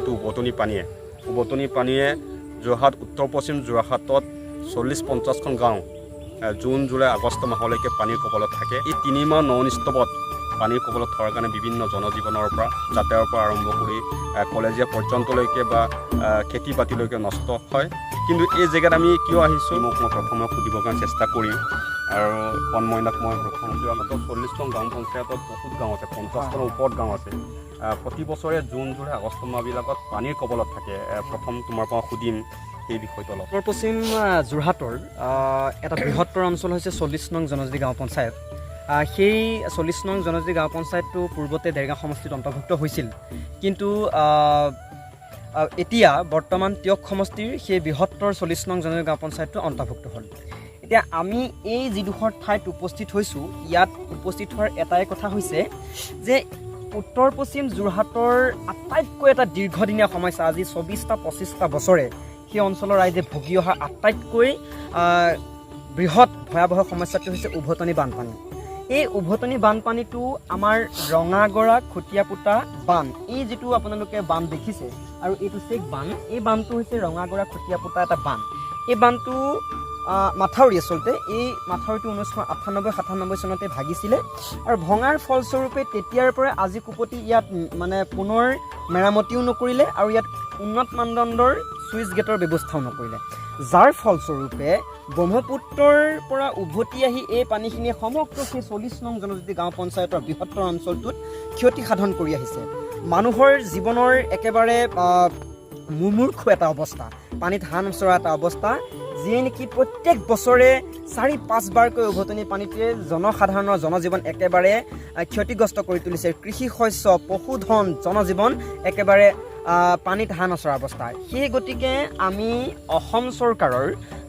যিটো উভতনি পানীয়ে যোৰহাট উত্তৰ পশ্চিম যোৰহাটত 40-50খন গাঁও জুন জুলাই আগষ্ট মাহলৈকে পানীৰ কবলত থাকে। এই 3 মাহ নন ষ্টপত পানীৰ কবলত থকাৰ কাৰণে বিভিন্ন জনজীৱনৰ পৰা যাতায়াতৰ পৰা আৰম্ভ কৰি কলেজীয়া পৰ্যন্তলৈকে বা খেতি বাতিলৈকে নষ্ট হয়। কিন্তু এই জেগাত আমি কিয় আহিছোঁ মই প্ৰথমে সুধিবৰ কাৰণে চেষ্টা কৰিম। আৰু কণমইনাক মই প্ৰথম যোৰহাটত 40খন গাঁও পঞ্চায়তত বহুত গাঁও আছে, 50খনৰ ওপৰত গাঁও আছে। প্ৰতি বছৰে জুন জুলাই আগষ্ট মাহবিলাকত পানীৰ কবলত থাকে। প্ৰথম তোমাৰ পৰা সুধিম এই বিষয়টো অলপ। উত্তৰ পশ্চিম যোৰহাটৰ এটা বৃহত্তৰ অঞ্চল হৈছে 40 নং জনজাতি গাঁও পঞ্চায়ত। সেই 40 নং জনজাতি গাঁও পঞ্চায়তটো পূৰ্বতে দেৰগাঁও সমষ্টিত অন্তৰ্ভুক্ত হৈছিল, কিন্তু এতিয়া বৰ্তমান টিয়ক সমষ্টিৰ সেই বৃহত্তৰ 40 নং জনজাতি গাঁও পঞ্চায়তটো অন্তৰ্ভুক্ত হ'ল। এতিয়া আমি এই যিডোখৰ ঠাইত উপস্থিত হৈছোঁ, ইয়াত উপস্থিত হোৱাৰ এটাই কথা হৈছে যে উত্তৰ পশ্চিম যোৰহাটৰ আটাইতকৈ এটা দীৰ্ঘদিনীয়া সমস্যা, আজি 24-25টা বছৰে সেই অঞ্চলৰ ৰাইজে ভুগি অহা আটাইতকৈ বৃহৎ ভয়াৱহ সমস্যাটো হৈছে উভতনি বানপানী। এই উভতনি বানপানীটো আমাৰ ৰঙাগৰা খুটিয়াপুটা বান, এই যিটো আপোনালোকে বান দেখিছে আৰু এইটো চেক বান, এই বানটো হৈছে ৰঙাগৰা খুটিয়াপুটা এটা বান। এই বানটো মাথাউৰি আচলতে এই মাথাউৰিটো 1998-97 চনতে ভাগিছিলে আৰু ভঙাৰ ফলস্বৰূপে তেতিয়াৰ পৰা আজি কুপতি ইয়াত মানে পুনৰ মেৰামতিও নকৰিলে আৰু ইয়াত উন্নত মানদণ্ডৰ চুইচ গেটৰ ব্যৱস্থাও নকৰিলে, যাৰ ফলস্বৰূপে ব্ৰহ্মপুত্ৰৰ পৰা উভতি আহি এই পানীখিনিয়ে সমগ্ৰ সেই 40 নং জনজাতি গাঁও পঞ্চায়তৰ বৃহত্তৰ অঞ্চলটোত ক্ষতি সাধন কৰি আহিছে। মানুহৰ জীৱনৰ একেবাৰে মুমূৰ্ষু এটা অৱস্থা, পানীত হান চৰা এটা অৱস্থা, যিয়ে নেকি প্ৰত্যেক বছৰে 4-5 বাৰকৈ উভতনি পানীটোৱে জনসাধাৰণৰ জনজীৱন একেবাৰে ক্ষতিগ্ৰস্ত কৰি তুলিছে। কৃষি শস্য, পশুধন, জনজীৱন একেবাৰে পানীত হাঁহ নচৰা অৱস্থা। সেই গতিকে আমি অসম চৰকাৰৰ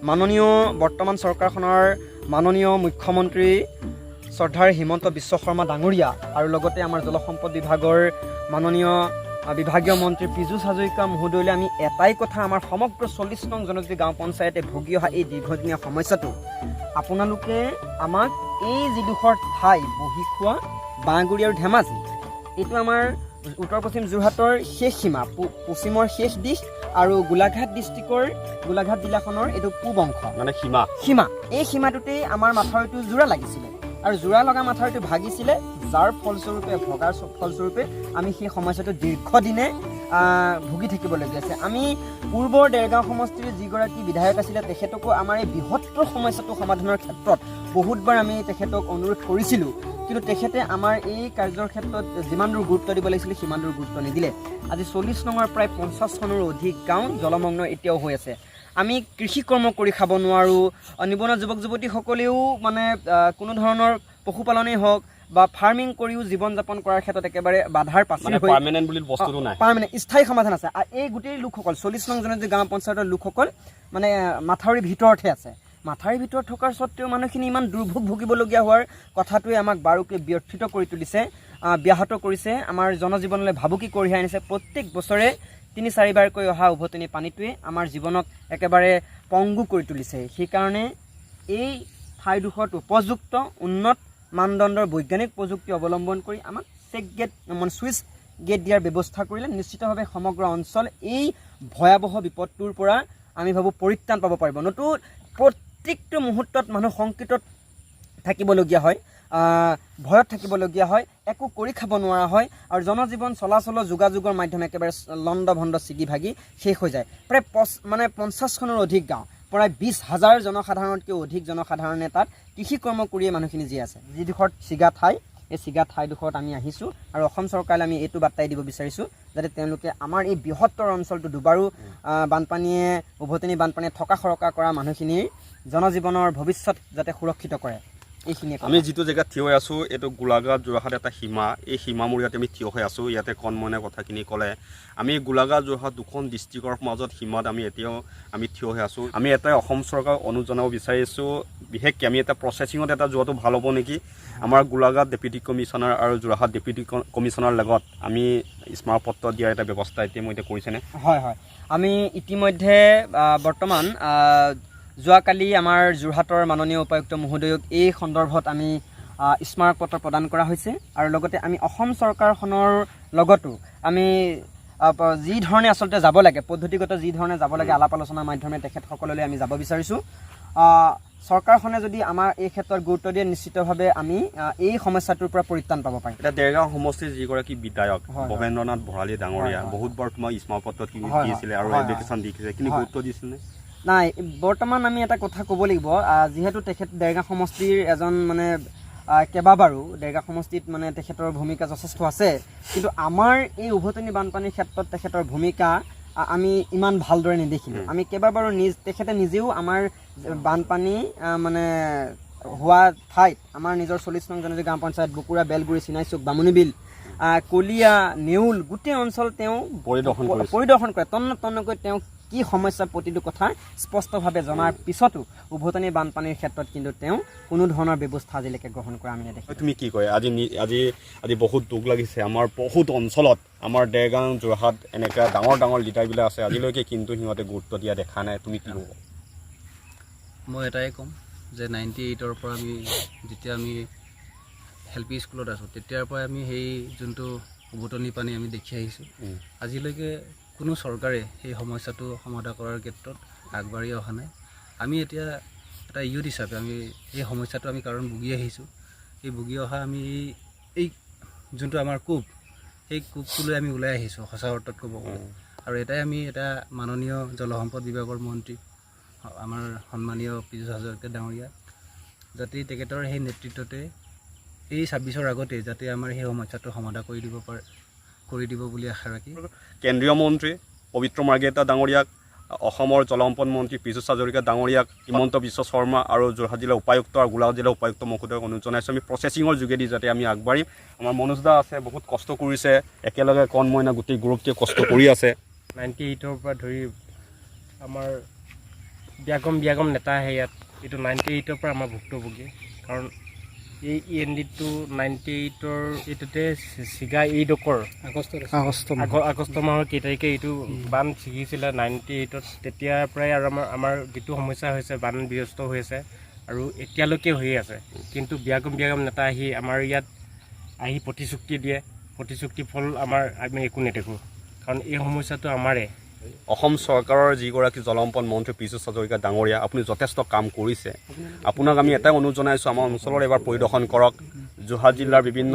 মাননীয় বৰ্তমান চৰকাৰখনৰ মাননীয় মুখ্যমন্ত্ৰী শ্ৰদ্ধাৰ হিমন্ত বিশ্ব শৰ্মা ডাঙৰীয়া আৰু লগতে আমাৰ জলসম্পদ বিভাগৰ মাননীয় বিভাগীয় মন্ত্ৰী পীযুষ হাজৰিকা মহোদয়লৈ আমি এটাই কথা, আমাৰ সমগ্ৰ 40 নং জনজাতি গাঁও পঞ্চায়তে ভুগি অহা এই দীৰ্ঘদিনীয়া সমস্যাটো আপোনালোকে আমাক এই যিডোখৰ ঠাই বহিখোৱা বাঁহগুৰি আৰু ধেমাজি, এইটো আমাৰ উত্তৰ পশ্চিম যোৰহাটৰ শেষ সীমা, পশ্চিমৰ শেষ দিশ আৰু গোলাঘাট ডিষ্ট্ৰিক্টৰ গোলাঘাট জিলাখনৰ এইটো পূব অংশ, মানে সীমা। এই সীমাটোতেই আমাৰ মাথাউৰিটো জোৰা লাগিছিলে আৰু জোৰা লগা মাথাউৰিটো ভাগিছিলে, যাৰ ফলস্বৰূপে আমি সেই সমস্যাটো দীৰ্ঘদিনে ভুগি থাকিবলগীয়া আছে। আমি পূৰ্বৰ দেৰগাঁও সমষ্টিৰ যিগৰাকী বিধায়ক আছিলে তেখেতকো আমাৰ এই বৃহত্তৰ সমস্যাটো সমাধানৰ ক্ষেত্ৰত বহুতবাৰ আমি তেখেতক অনুৰোধ কৰিছিলোঁ, কিন্তু তেখেতে আমাৰ এই কাৰ্যৰ ক্ষেত্ৰত যিমান দূৰ গুৰুত্ব দিব লাগিছিলে সিমান দূৰ গুৰুত্ব নিদিলে। আজি 40 নঙৰ প্ৰায় 50খনৰো অধিক গাঁও জলমগ্ন এতিয়াও হৈ আছে। আমি কৃষি কৰ্ম কৰি খাব নোৱাৰোঁ, নিবনুৱা যুৱক যুৱতীসকলেও মানে কোনো ধৰণৰ পশুপালনেই হওক বা ফাৰ্মিং কৰিও জীৱন যাপন কৰাৰ ক্ষেত্ৰত একেবাৰে বাধাৰ পাছৰ হৈ পাৰ্মানেণ্ট বুলি বস্তুটো নাই, পাৰ্মানেণ্ট স্থায়ী সমাধান আছে। আৰু এই গোটেই লোকসকল 40 নং জনজাতি গাঁও পঞ্চায়তৰ লোকসকল মানে মাথাউৰিৰ ভিতৰতহে আছে। মাথাউৰিৰ ভিতৰত থকাৰ স্বত্তেও মানুহখিনি ইমান দুৰ্ভোগ ভুগিবলগীয়া হোৱাৰ কথাটোৱে আমাক বাৰুকৈ ব্যথিত কৰি তুলিছে, ব্যাহত কৰিছে, আমাৰ জনজীৱনলৈ ভাবুকি কঢ়িয়াই আনিছে। প্ৰত্যেক বছৰে 3-4 বাৰকৈ অহা উভতনি পানীটোৱে আমাৰ জীৱনক একেবাৰে পংগু কৰি তুলিছে। সেইকাৰণে এই ঠাইডোখৰত উপযুক্ত উন্নত মানদণ্ডৰ বৈজ্ঞানিক প্ৰযুক্তি অৱলম্বন কৰি আমাক চুইচ গেট দিয়াৰ ব্যৱস্থা কৰিলে নিশ্চিতভাৱে সমগ্ৰ অঞ্চল এই ভয়াৱহ বিপদটোৰ পৰা আমি ভাবোঁ পৰিত্ৰাণ পাব পাৰিব। নতুন প্ৰত্যেকটো মুহূৰ্তত মানুহ শংকিতত থাকিবলগীয়া হয়, ভয়ত থাকিবলগীয়া হয়, একো কৰি খাব নোৱাৰা হয় আৰু জনজীৱন চলাচলৰ যোগাযোগৰ মাধ্যম একেবাৰে লণ্ড ভণ্ড ছিগি ভাগি শেষ হৈ যায়। প্ৰায় 50খনৰ অধিক গাঁও, প্ৰায় 20,000 জনসাধাৰণতকৈও অধিক জনসাধাৰণে তাত কৃষি কৰ্ম কৰিয়ে মানুহখিনি জীয়াই আছে। যিডোখৰত ছিগা ঠাই, এই ছিগা ঠাইডোখৰত আমি আহিছোঁ আৰু অসম চৰকাৰলৈ আমি এইটো বাৰ্তাই দিব বিচাৰিছোঁ যাতে তেওঁলোকে আমাৰ এই বৃহত্তৰ অঞ্চলটো দুবাৰো উভতনি বানপানীয়ে থকা সৰকা কৰা মানুহখিনিৰ জনজীৱনৰ ভৱিষ্যত যাতে সুৰক্ষিত কৰে। আমি যিটো জেগাত থিয় হৈ আছোঁ এইটো গোলাঘাট যোৰহাট এটা সীমা, এই সীমামূৰ ইয়াতে আমি থিয় হৈ আছোঁ। ইয়াতে কণমনে কথাখিনি ক'লে আমি গোলাঘাট যোৰহাট দুখন ডিষ্ট্ৰিক্টৰ মাজত সীমাত আমি এতিয়াও থিয় হৈ আছোঁ। আমি এটাই অসম চৰকাৰক অনুৰোধ জনাব বিচাৰিছোঁ, বিশেষকৈ আমি এটা প্ৰচেছিঙত এটা যোৱাটো ভাল হ'ব নেকি। আমাৰ গোলাঘাট ডেপুটি কমিশ্যনাৰ আৰু যোৰহাট ডেপুটি কমিশ্যনাৰ লগত আমি স্মাৰকপত্ৰ দিয়াৰ এটা ব্যৱস্থা ইতিমধ্যে কৰিছেনে? হয়, আমি ইতিমধ্যে বৰ্তমান যোৱাকালি আমাৰ যোৰহাটৰ মাননীয় উপায়ুক্ত মহোদয়ক এই সন্দৰ্ভত আমি স্মাৰক পত্ৰ প্ৰদান কৰা হৈছে আৰু লগতে আমি অসম চৰকাৰখনৰ লগতো আমি যি ধৰণে আচলতে যাব লাগে পদ্ধতিগত যি ধৰণে যাব লাগে আলাপ আলোচনাৰ মাধ্যমে তেখেতসকললৈ আমি যাব বিচাৰিছোঁ চৰকাৰখনে যদি আমাৰ এই ক্ষেত্ৰত গুৰুত্ব দিয়ে নিশ্চিতভাৱে আমি এই সমস্যাটোৰ পৰা পৰিত্ৰাণ পাব পাৰিম এতিয়া দেৰগাঁও সমষ্টিৰ যিগৰাকী বিধায়ক হয়। ভৱেন্দ্ৰনাথ ভৰালী ডাঙৰীয়া হয়। বহুতবাৰ তোমাক স্মাৰকপত্ৰত হয়। দিছিলে আৰু হয়। এপ্লিকেশ্যন দিছিলে কিন্তু হয়। গুৰুত্ব দিছিলে নাই বৰ্তমান আমি এটা কথা ক'ব লাগিব যিহেতু তেখেত দেৰগাঁও সমষ্টিৰ এজন মানে কেইবাবাৰো দেৰগাঁও সমষ্টিত মানে তেখেতৰ ভূমিকা যথেষ্ট আছে কিন্তু আমাৰ এই উভতনি বানপানীৰ ক্ষেত্ৰত তেখেতৰ ভূমিকা আমি ইমান ভালদৰে নেদেখিলোঁ আমি কেইবাবাৰো তেখেতে নিজেও আমাৰ বানপানী মানে হোৱা ঠাইত আমাৰ নিজৰ 40 নং জনজাতি গাঁও পঞ্চায়ত বকুৰা বেলগুৰি চিনাইচুক বামুণীবিল কলীয়া নেউল গোটেই অঞ্চল তেওঁ পৰিদৰ্শন কৰে তন্নকৈ তেওঁ কি সমস্যা প্ৰতিটো কথা স্পষ্টভাৱে জনাৰ পিছতো উভতনি বানপানীৰ ক্ষেত্ৰত কিন্তু তেওঁ কোনো ধৰণৰ ব্যৱস্থা আজিলৈকে গ্ৰহণ কৰা আমি নেদেখিলোঁ তুমি কি কয় আজি বহুত দুখ লাগিছে আমাৰ বহুত অঞ্চলত আমাৰ দেৰগাঁও যোৰহাট এনেকুৱা ডাঙৰ লিডাৰবিলাক আছে আজিলৈকে কিন্তু সিহঁতে গুৰুত্ব দিয়া দেখা নাই তুমি কি ক'ব মই এটাই ক'ম যে 98ৰ পৰা যেতিয়া আমি এলপি স্কুলত আছোঁ তেতিয়াৰ পৰাই আমি সেই যোনটো উভতনি পানী আমি দেখি আহিছোঁ আজিলৈকে কোনো চৰকাৰে সেই সমস্যাটো সমাধান কৰাৰ ক্ষেত্ৰত আগবাঢ়ি অহা নাই আমি এতিয়া এটা ইউথ হিচাপে আমি এই সমস্যাটো আমি কাৰণ ভুগি আহিছোঁ এই ভুগি অহা আমি এই যোনটো আমাৰ কূপ সেই কূপটোলৈ আমি ওলাই আহিছোঁ সঁচা অৰ্থত ক'ব গ'লে আৰু এটাই আমি এটা মাননীয় জলসম্পদ বিভাগৰ মন্ত্ৰী আমাৰ সন্মানীয় পীযুষ হাজৰিকা ডাঙৰীয়া যাতে তেখেতৰ সেই নেতৃত্বতে এই 26ৰ আগতে যাতে আমাৰ সেই সমস্যাটো সমাধান কৰি দিব বুলি আশা ৰাখি কেন্দ্ৰীয় মন্ত্ৰী পবিত্ৰ মাৰ্ঘেৰিটা ডাঙৰীয়াক অসমৰ জলসম্পদ মন্ত্ৰী পীযুষ হাজৰিকা ডাঙৰীয়াক হিমন্ত বিশ্ব শৰ্মা আৰু যোৰহাট জিলা উপায়ুক্ত আৰু গোলাঘাট জিলা উপায়ুক্ত মহোদয়ক অনুৰোধ জনাইছোঁ আমি প্ৰচেছিঙৰ যোগেদি যাতে আমি আগবাঢ়িম আমাৰ মনোজ দা আছে বহুত কষ্ট কৰিছে একেলগে কণমইনা গোটেই গ্ৰুপটোৱে কষ্ট কৰি আছে 98ৰ পৰা ধৰি আমাৰ বিয়াগম নেতা আহে ইয়াত এইটো 98ৰ পৰা আমাৰ ভুক্তভোগী কাৰণ এই END-টো 98ৰ এইটোতে ছিগা এই ডোকৰ আগষ্ট মাহৰ কেই তাৰিখে এইটো বান ছিগিছিলে 98ত তেতিয়াৰ পৰাই আৰু আমাৰ যিটো সমস্যা হৈছে বান ব্যস্ত হৈ আছে আৰু এতিয়ালৈকে হৈ আছে কিন্তু বিয়াগম নেতা আহি আমাৰ ইয়াত আহি প্ৰতিশ্ৰুতি দিয়ে প্ৰতিশ্ৰুতি ফল আমি একো নেদেখোঁ কাৰণ এই সমস্যাটো আমাৰে অসম চৰকাৰৰ যিগৰাকী জলসম্পদ মন্ত্ৰী পীযুষ হাজৰিকা ডাঙৰীয়া আপুনি যথেষ্ট কাম কৰিছে আপোনাক আমি এটাই অনুৰোধ জনাইছোঁ আমাৰ অঞ্চলৰ এবাৰ পৰিদৰ্শন কৰক যোৰহাট জিলাৰ বিভিন্ন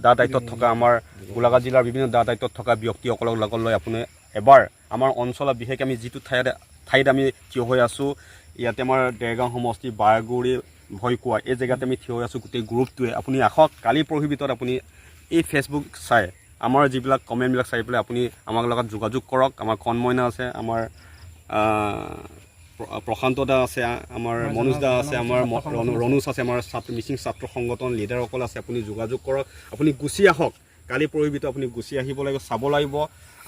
দায়িত্বত থকা আমাৰ গোলাঘাট জিলাৰ বিভিন্ন দায়িত্বত থকা ব্যক্তিসকলক লগত লৈ আপুনি এবাৰ আমাৰ অঞ্চলত বিশেষকৈ আমি যিটো ঠাইত আমি থিয় হৈ আছোঁ ইয়াতে আমাৰ দেৰগাঁও সমষ্টি বাৰগুৰি ভৈকুৱা এই জেগাতে আমি থিয় হৈ আছোঁ গোটেই গ্ৰুপটোৱে আপুনি আহক কালি পৰহিৰ ভিতৰত আপুনি এই ফেচবুক চাই আমাৰ যিবিলাক কমেণ্টবিলাক চাই পেলাই আপুনি আমাৰ লগত যোগাযোগ কৰক আমাৰ কণমইনা আছে আমাৰ প্ৰশান্ত দা আছে আমাৰ মনোজ দা আছে আমাৰ ৰণুজ আছে আমাৰ মিচিং ছাত্ৰ সংগঠন লিডাৰসকল আছে আপুনি যোগাযোগ কৰক আপুনি গুচি আহক কালি পৰহিৰ ভিতৰত আপুনি গুচি আহিব লাগিব চাব লাগিব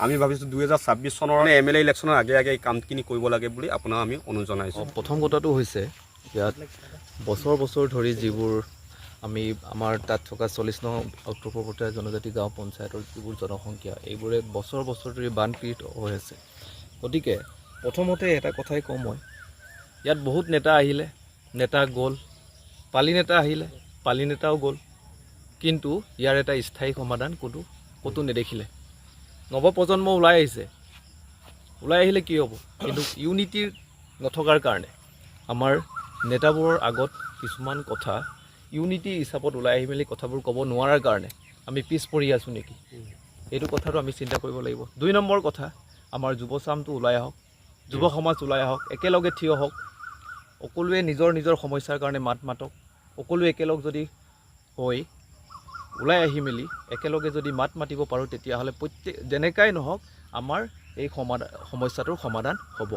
আমি ভাবিছোঁ 2026 চনৰ MLA ইলেকশ্যনৰ আগে এই কামখিনি কৰিব লাগে বুলি আপোনাক আমি অনুৰোধ জনাইছোঁ প্ৰথম কথাটো হৈছে ইয়াত বছৰ ধৰি যিবোৰ আমাৰ তাত থকা 40 নং অক্টোবৰ জনজাতি গাঁও পঞ্চায়তৰ যিবোৰ জনসংখ্যা এইবোৰে বছৰ ধৰি বানপীড়িত হৈ আছে গতিকে প্ৰথমতে এটা কথাই কওঁ মই ইয়াত বহুত নেতা আহিলে নেতা গ'ল পালি নেতা আহিলে পালি নেতাও গ'ল কিন্তু ইয়াৰ এটা স্থায়ী সমাধান ক'তো নেদেখিলে নৱপ্ৰজন্ম ওলাই আহিলে কি হ'ব কিন্তু ইউনিটিৰ নথকাৰ কাৰণে আমাৰ নেতাবোৰৰ আগত কিছুমান কথা ইউনিটি হিচাপত ওলাই আহি মেলি কথাবোৰ ক'ব নোৱাৰাৰ কাৰণে আমি পিছ পৰি আছোঁ নেকি এইটো কথাটো আমি চিন্তা কৰিব লাগিব 2 নম্বৰ কথা আমাৰ যুৱচামটো ওলাই আহক যুৱ সমাজ ওলাই আহক একেলগে থিয় হওক সকলোৱে নিজৰ সমস্যাৰ কাৰণে মাতক সকলোৱে একেলগ যদি হৈ ওলাই আহি মেলি একেলগে যদি মাতিব পাৰোঁ তেতিয়াহ'লে যেনেকাই নহওক আমাৰ এই সমস্যাটোৰ সমাধান হ'ব